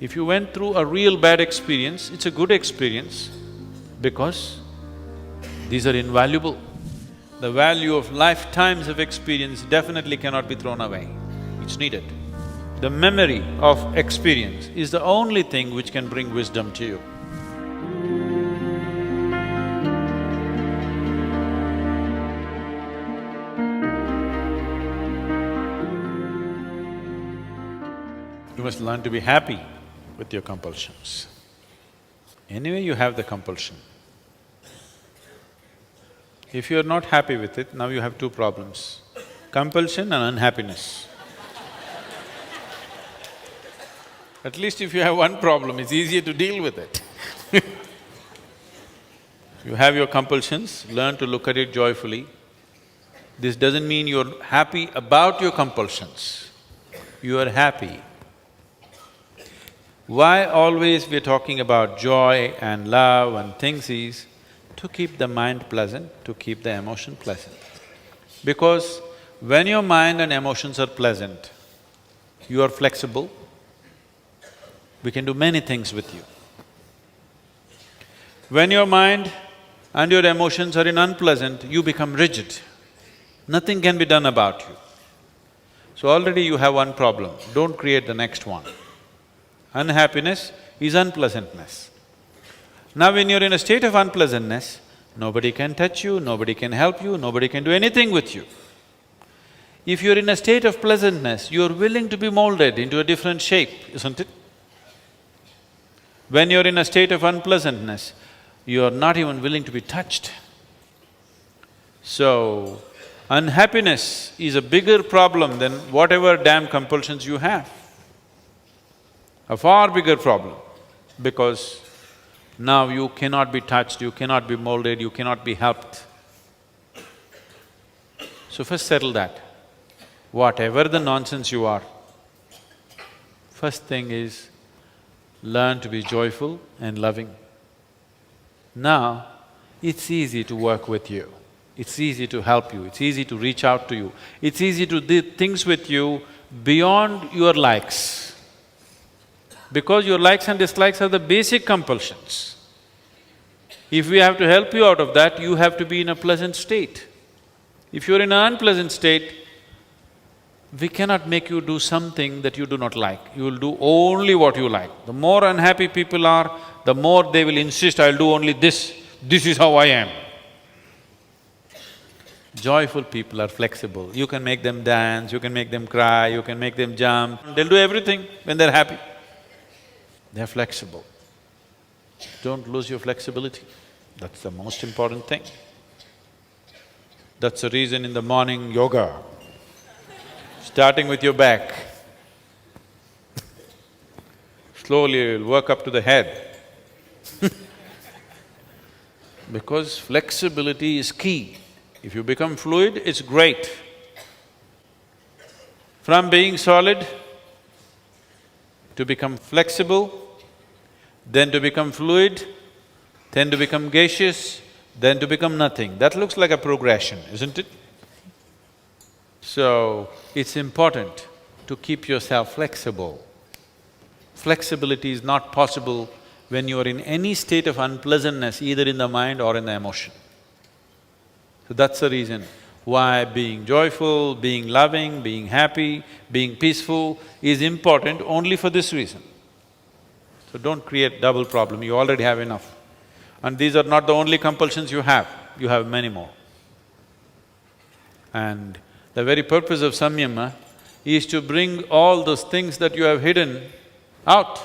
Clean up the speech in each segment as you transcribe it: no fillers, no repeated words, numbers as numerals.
If you went through a real bad experience, it's a good experience because these are invaluable. The value of lifetimes of experience definitely cannot be thrown away, it's needed. The memory of experience is the only thing which can bring wisdom to you. You must learn to be happy with your compulsions. Anyway, you have the compulsion. If you're not happy with it, now you have two problems, compulsion and unhappiness. At least if you have one problem, it's easier to deal with it. You have your compulsions, learn to look at it joyfully. This doesn't mean you're happy about your compulsions, you are happy. Why always we're talking about joy and love and things is to keep the mind pleasant, to keep the emotion pleasant. Because when your mind and emotions are pleasant, you are flexible, we can do many things with you. When your mind and your emotions are in unpleasant, you become rigid. Nothing can be done about you. So already you have one problem, don't create the next one. Unhappiness is unpleasantness. Now when you're in a state of unpleasantness, nobody can touch you, nobody can help you, nobody can do anything with you. If you're in a state of pleasantness, you're willing to be molded into a different shape, isn't it? When you're in a state of unpleasantness, you're not even willing to be touched. So, unhappiness is a bigger problem than whatever damn compulsions you have. A far bigger problem, because now you cannot be touched, you cannot be molded, you cannot be helped. So first settle that. Whatever the nonsense you are, first thing is learn to be joyful and loving. Now, it's easy to work with you, it's easy to help you, it's easy to reach out to you, it's easy to do things with you beyond your likes. Because your likes and dislikes are the basic compulsions. If we have to help you out of that, you have to be in a pleasant state. If you're in an unpleasant state, we cannot make you do something that you do not like. You will do only what you like. The more unhappy people are, the more they will insist, I'll do only this is how I am. Joyful people are flexible. You can make them dance, you can make them cry, you can make them jump. They'll do everything when they're happy. They're flexible. Don't lose your flexibility. That's the most important thing. That's the reason in the morning yoga, starting with your back. Slowly you'll work up to the head. Because flexibility is key. If you become fluid, it's great. From being solid to become flexible, then to become fluid, then to become gaseous, then to become nothing. That looks like a progression, isn't it? So, it's important to keep yourself flexible. Flexibility is not possible when you are in any state of unpleasantness, either in the mind or in the emotion. So that's the reason why being joyful, being loving, being happy, being peaceful is important only for this reason. So don't create double problem, you already have enough. And these are not the only compulsions you have many more. And the very purpose of samyama is to bring all those things that you have hidden out.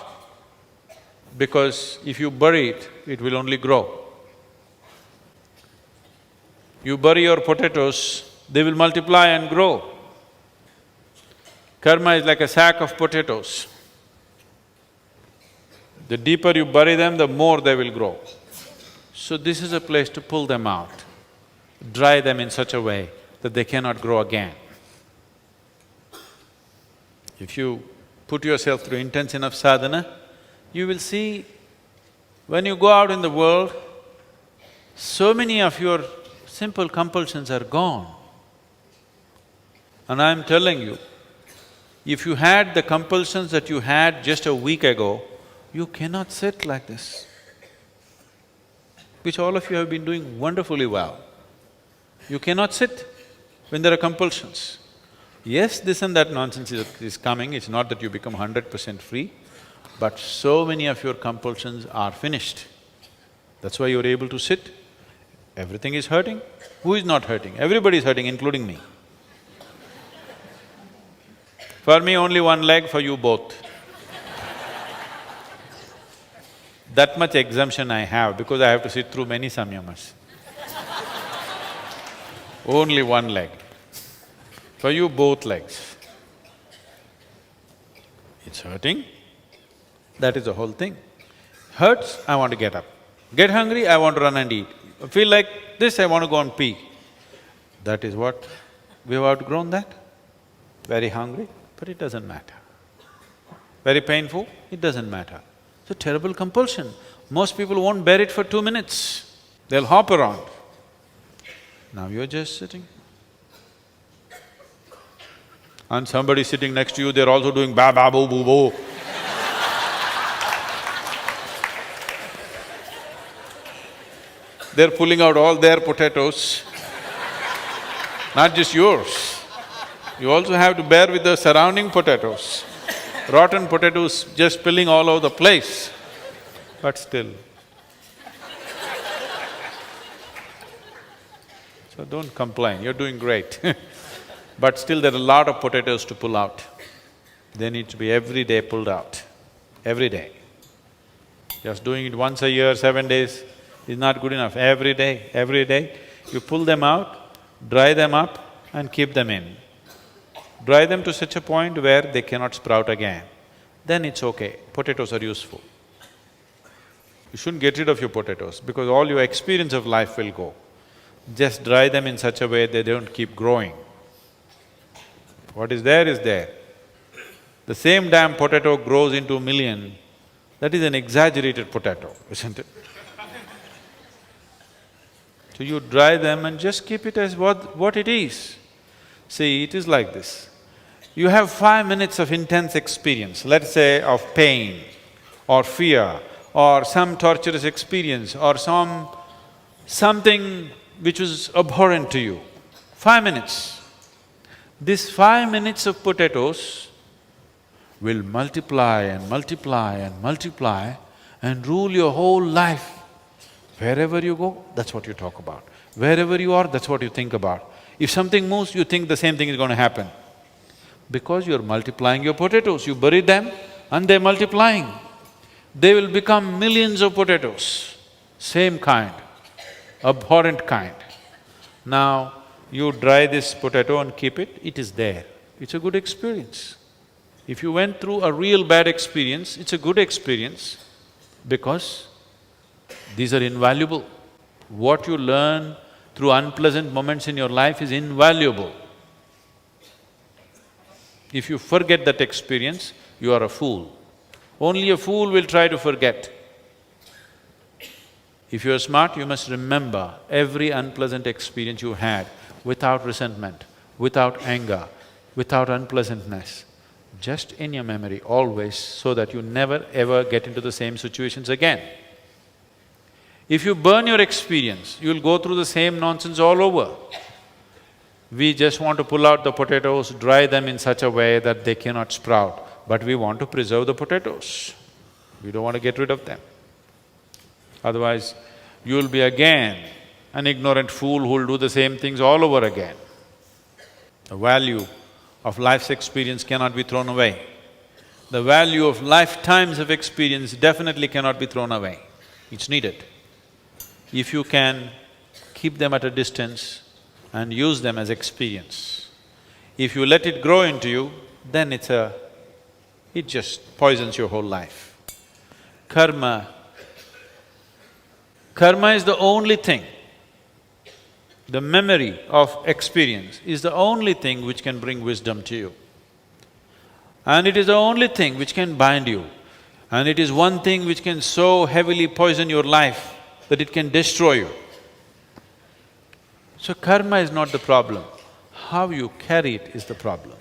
Because if you bury it, it will only grow. You bury your potatoes, they will multiply and grow. Karma is like a sack of potatoes. The deeper you bury them, the more they will grow. So this is a place to pull them out, dry them in such a way that they cannot grow again. If you put yourself through intense enough sadhana, you will see when you go out in the world, so many of your simple compulsions are gone. And I'm telling you, If you had the compulsions that you had just a week ago, you cannot sit like this, which all of you have been doing wonderfully well. You cannot sit when there are compulsions. Yes, this and that nonsense is coming, it's not that you become 100% free, but so many of your compulsions are finished. That's why you're able to sit. Everything is hurting. Who is not hurting? Everybody is hurting, including me. For me, only one leg, for you both. That much exemption I have because I have to sit through many samyamas. Only one leg. For you, both legs. It's hurting, that is the whole thing. Hurts, I want to get up. Get hungry, I want to run and eat. Feel like this, I want to go and pee. That is what… we've outgrown that. Very hungry, but it doesn't matter. Very painful, it doesn't matter. It's a terrible compulsion. Most people won't bear it for 2 minutes. They'll hop around. Now you're just sitting. And somebody sitting next to you, they're also doing ba ba boo boo boo. They're pulling out all their potatoes, not just yours. You also have to bear with the surrounding potatoes. Rotten potatoes just spilling all over the place, but still. So don't complain, you're doing great. But still there are a lot of potatoes to pull out. They need to be every day pulled out, every day. Just doing it once a year, 7 days is not good enough. Every day, you pull them out, dry them up and keep them in. Dry them to such a point where they cannot sprout again. Then it's okay, potatoes are useful. You shouldn't get rid of your potatoes because all your experience of life will go. Just dry them in such a way they don't keep growing. What is there is there. The same damn potato grows into 1,000,000, that is an exaggerated potato, isn't it? So you dry them and just keep it as what it is. See, it is like this. You have 5 minutes of intense experience, let's say of pain or fear or some torturous experience or something which was abhorrent to you. 5 minutes. This 5 minutes of potatoes will multiply and multiply and multiply and rule your whole life. Wherever you go, that's what you talk about. Wherever you are, that's what you think about. If something moves, you think the same thing is going to happen. Because you're multiplying your potatoes, you bury them and they're multiplying. They will become millions of potatoes, same kind, abhorrent kind. Now, you dry this potato and keep it, it is there. It's a good experience. If you went through a real bad experience, it's a good experience because these are invaluable. What you learn through unpleasant moments in your life is invaluable. If you forget that experience, you are a fool. Only a fool will try to forget. If you are smart, you must remember every unpleasant experience you had without resentment, without anger, without unpleasantness, just in your memory always, so that you never ever get into the same situations again. If you burn your experience, you'll go through the same nonsense all over. We just want to pull out the potatoes, dry them in such a way that they cannot sprout, but we want to preserve the potatoes. We don't want to get rid of them. Otherwise, you'll be again an ignorant fool who'll do the same things all over again. The value of life's experience cannot be thrown away. The value of lifetimes of experience definitely cannot be thrown away. It's needed. If you can keep them at a distance and use them as experience. If you let it grow into you, then it just poisons your whole life. Karma is the only thing, the memory of experience is the only thing which can bring wisdom to you. And it is the only thing which can bind you. And it is one thing which can so heavily poison your life that it can destroy you. So karma is not the problem, how you carry it is the problem.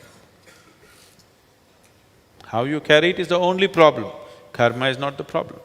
How you carry it is the only problem. Karma is not the problem.